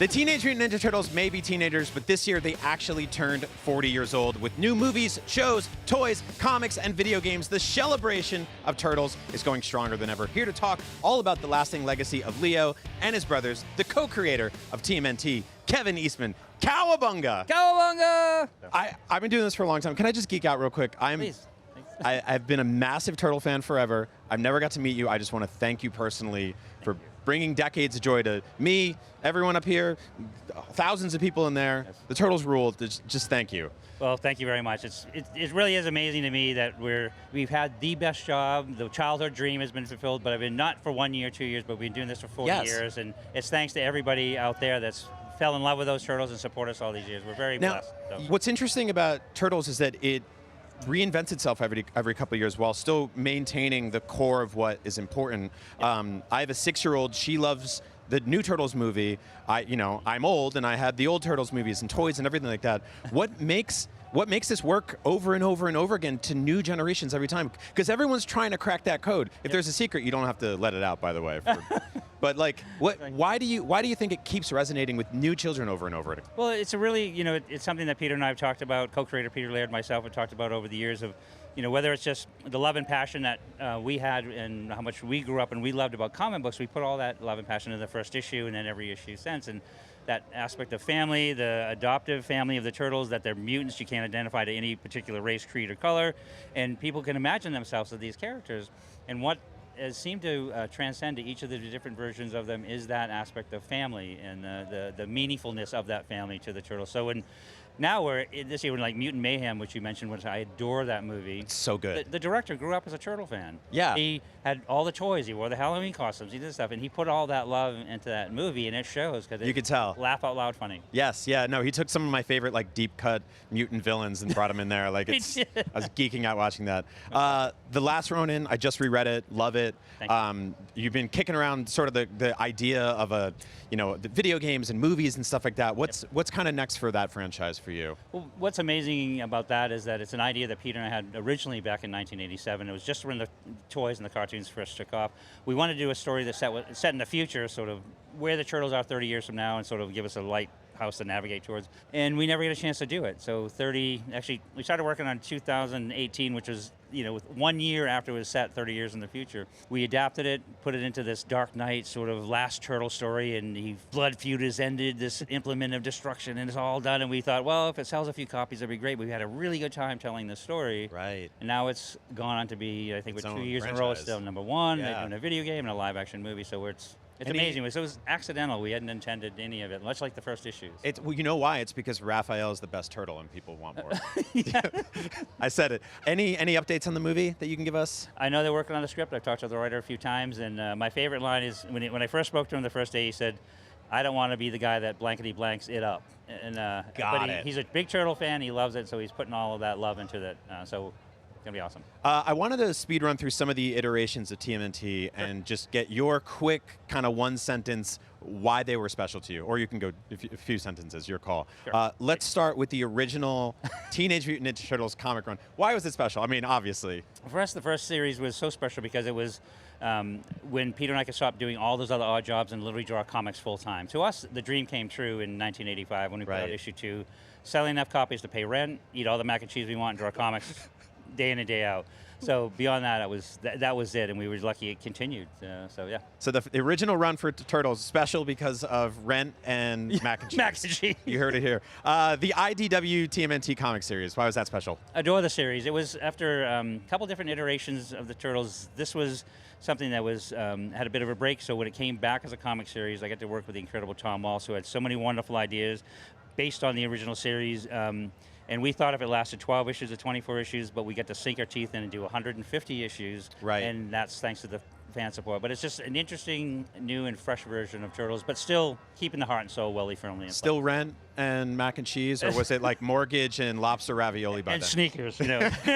The Teenage Mutant Ninja Turtles may be teenagers, but this year they actually turned 40 years old. With new movies, shows, toys, comics, and video games, the celebration of Turtles is going stronger than ever. Here to talk all about the lasting legacy of Leo and his brothers, the co-creator of TMNT, Kevin Eastman. Cowabunga! Cowabunga! I've been doing this for a long time. Can I just geek out real quick? Please. I've been a massive Turtle fan forever. I've never got to meet you. I just want to thank you personally for bringing decades of joy to me, everyone up here, thousands of people in there. Yes. The Turtles rule. Just thank you. Well, thank you very much. It really is amazing to me that we've had the best job. The childhood dream has been fulfilled, but I've been not for 1 year, 2 years, but we've been doing this for 40 years, and it's thanks to everybody out there that's fell in love with those Turtles and support us all these years. We're very blessed. So. What's interesting about Turtles is that it reinvents itself every couple of years while still maintaining the core of what is important. I have a 6-year-old. She loves the new Turtles movie. I'm old and I had the old Turtles movies and toys and everything like that. What makes this work over and over and over again to new generations every time? Because everyone's trying to crack that code. If there's a secret, you don't have to let it out, by the way. But like, why do you think it keeps resonating with new children over and over again? Well, it's a really, it's something that Peter and I have talked about, co-creator Peter Laird, myself, have talked about over the years of, whether it's just the love and passion that we had and how much we grew up and we loved about comic books, we put all that love and passion in the first issue and then every issue since. And that aspect of family, the adoptive family of the Turtles, that they're mutants, you can't identify to any particular race, creed, or color, and people can imagine themselves as these characters. And what has seemed to transcend to each of the different versions of them is that aspect of family and the meaningfulness of that family to the Turtles. So now we're this year, like Mutant Mayhem, which you mentioned, which I adore that movie. It's so good. The director grew up as a Turtle fan. Yeah. He had all the toys, he wore the Halloween costumes, he did stuff, and he put all that love into that movie, and it shows because you could tell. Laugh out loud funny. Yes, yeah, no, he took some of my favorite like deep cut mutant villains and brought them in there. Like I was geeking out watching that. The Last Ronin, I just reread it, love it. You've been kicking around sort of the idea of the video games and movies and stuff like that. What's kind of next for that franchise for you? Well, what's amazing about that is that it's an idea that Peter and I had originally back in 1987. It was just when the toys and the cartoons first took off. We wanted to do a story that's set in the future, sort of where the Turtles are 30 years from now, and sort of give us a lighthouse to navigate towards. And we never get a chance to do it. So we started working on 2018, which was 1 year after it was set, 30 years in the future. We adapted it, put it into this Dark Knight sort of last Turtle story, and the blood feud has ended, this implement of destruction, and it's all done. And we thought, well, if it sells a few copies, that'd be great. But we had a really good time telling this story. Right. And now it's gone on to be, I think, with 2 years franchise. in a row, it's still #1. Yeah. They're doing a video game and a live action movie, so it's amazing. So it was accidental. We hadn't intended any of it, much like the first issues. Well, you know why? It's because Raphael is the best turtle and people want more. I said it. Any updates on the movie that you can give us? I know they're working on the script. I've talked to the writer a few times, and my favorite line is when I first spoke to him the first day, he said, "I don't want to be the guy that blankety blanks it up." And he's a big Turtle fan. He loves it, so he's putting all of that love into it. So it's going to be awesome. I wanted to speed run through some of the iterations of TMNT and just get your quick kind of one sentence why they were special to you. Or you can go a few sentences, your call. Sure. Let's start with the original Teenage Mutant Ninja Turtles comic run. Why was it special? I mean, obviously. For us, the first series was so special because it was when Peter and I could stop doing all those other odd jobs and literally draw comics full time. To us, the dream came true in 1985 when we put out issue 2, selling enough copies to pay rent, eat all the mac and cheese we want, and draw comics day in and day out. So beyond that, that was it, and we were lucky it continued. So yeah. So the original run for Turtles special because of rent and mac and cheese. Mac and cheese. You heard it here. The IDW TMNT comic series. Why was that special? Adore the series. It was after a couple different iterations of the Turtles. This was something that was had a bit of a break. So when it came back as a comic series, I got to work with the incredible Tom Walsh, who had so many wonderful ideas based on the original series. And we thought if it lasted 12 issues or 24 issues, but we get to sink our teeth in and do 150 issues. Right. And that's thanks to the fan support. But it's just an interesting, new and fresh version of Turtles, but still keeping the heart and soul well firmly in Still rent and mac and cheese, or was it like mortgage and lobster ravioli by and then? sneakers, The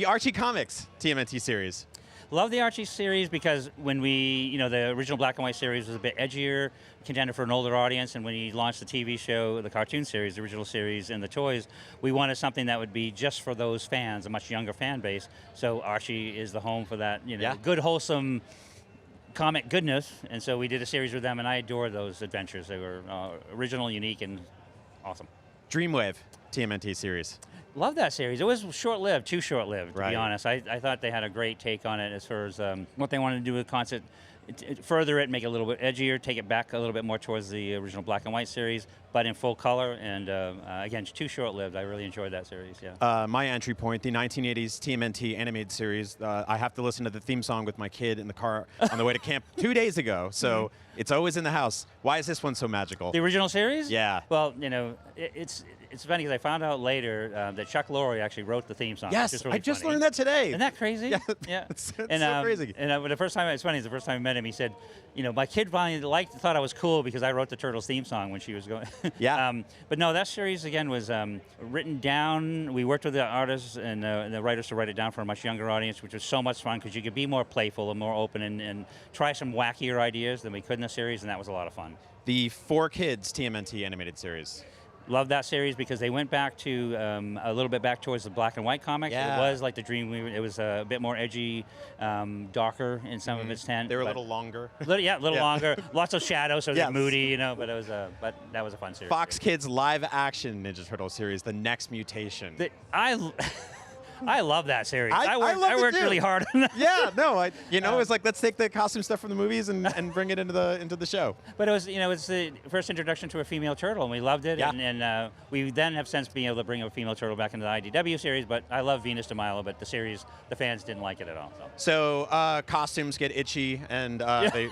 Archie Comics TMNT series. Love the Archie series because when we, the original black and white series was a bit edgier, contended for an older audience, and when he launched the TV show, the cartoon series, the original series, and the toys, we wanted something that would be just for those fans, a much younger fan base. So Archie is the home for that, good, wholesome comic goodness, and so we did a series with them, and I adore those adventures. They were original, unique, and awesome. Dreamwave TMNT series. Love that series. It was short-lived, too short-lived, to Right. be honest. I thought they had a great take on it as far as what they wanted to do with the concept. Further it, make it a little bit edgier, take it back a little bit more towards the original black and white series, but in full color, and again, too short-lived. I really enjoyed that series, yeah. My entry point, the 1980s TMNT animated series. I have to listen to the theme song with my kid in the car on the way to camp 2 days ago, so it's always in the house. Why is this one so magical? The original series? Yeah. Well, you know, it's funny because I found out later that Chuck Lorre actually wrote the theme song. Yes, which is really I just funny. learned that today. Isn't that crazy? Yeah. It's so and, crazy. And the first time, it's funny, the first time I met him, he said, you know, my kid finally thought I was cool because I wrote the Turtles theme song when she was going. Yeah. But no, that series, again, was written down. We worked with the artists and the writers to write it down for a much younger audience, which was so much fun because you could be more playful and more open and try some wackier ideas than we could in the series, and that was a lot of fun. The 4Kids TMNT animated series. Love that series because they went back to a little bit back towards the black and white comics. Yeah. It was like the Dreamweaver. It was a bit more edgy, darker in some of its tent. They were a little longer. A little Yeah. longer. Lots of shadows, so Yes. they're moody, you know. But it was but that was a fun series. Fox Kids live action Ninja Turtle series, The Next Mutation. I love that series. I I love it worked too. really hard on that. Yeah, no, it's like let's take the costume stuff from the movies and bring it into the show. But it was, you know, it's the first introduction to a female turtle, and we loved it. Yeah. And we then have since been able to bring a female turtle back into the IDW series. But I love Venus de Milo, but the series, the fans didn't like it at all. So costumes get itchy and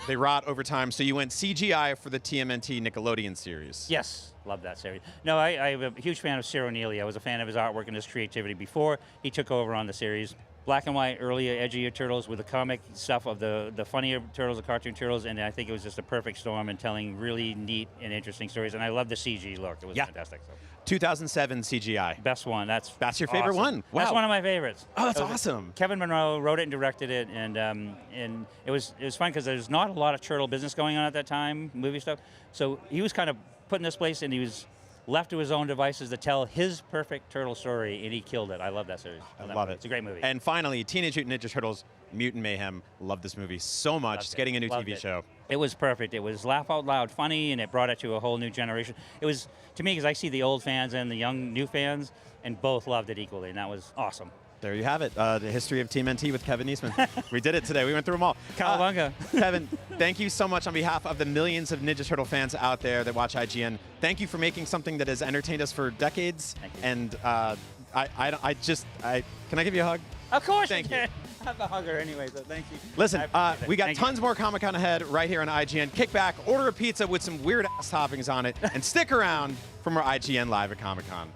they rot over time. So you went CGI for the TMNT Nickelodeon series. Yes, love that series. No, I'm a huge fan of Cyril Neely. I was a fan of his artwork and his creativity before he took over on the series. Black and white, earlier, edgier Turtles with the comic stuff of the funnier Turtles, the cartoon Turtles, and I think it was just a perfect storm in telling really neat and interesting stories. And I love the CG look. It was fantastic. So. 2007 CGI. Best one. That's your favorite awesome. one. Wow. That's one of my favorites. Oh, that's awesome. Kevin Monroe wrote it and directed it, and it was fun because there's not a lot of turtle business going on at that time, movie stuff. So he was kind of put in this place, and he was left to his own devices to tell his perfect turtle story, and he killed it. I love that series. I love it. It's a great movie. And finally, Teenage Mutant Ninja Turtles Mutant Mayhem. Love this movie so much. It's getting a new TV show. It was perfect. It was laugh out loud funny, and it brought it to a whole new generation. It was, to me, because I see the old fans and the young new fans, and both loved it equally, and that was awesome. There you have it. The history of TMNT with Kevin Eastman. We did it today. We went through them all. Cowabunga. Kevin, thank you so much on behalf of the millions of Ninja Turtle fans out there that watch IGN. Thank you for making something that has entertained us for decades. Thank you. And can I give you a hug? Of course Thank you can. I'm a hugger anyway, so thank you. Listen, I appreciate it. we got Thank tons more Comic-Con ahead right here on IGN. Kick back, order a pizza with some weird-ass toppings on it, and stick around for more IGN Live at Comic-Con.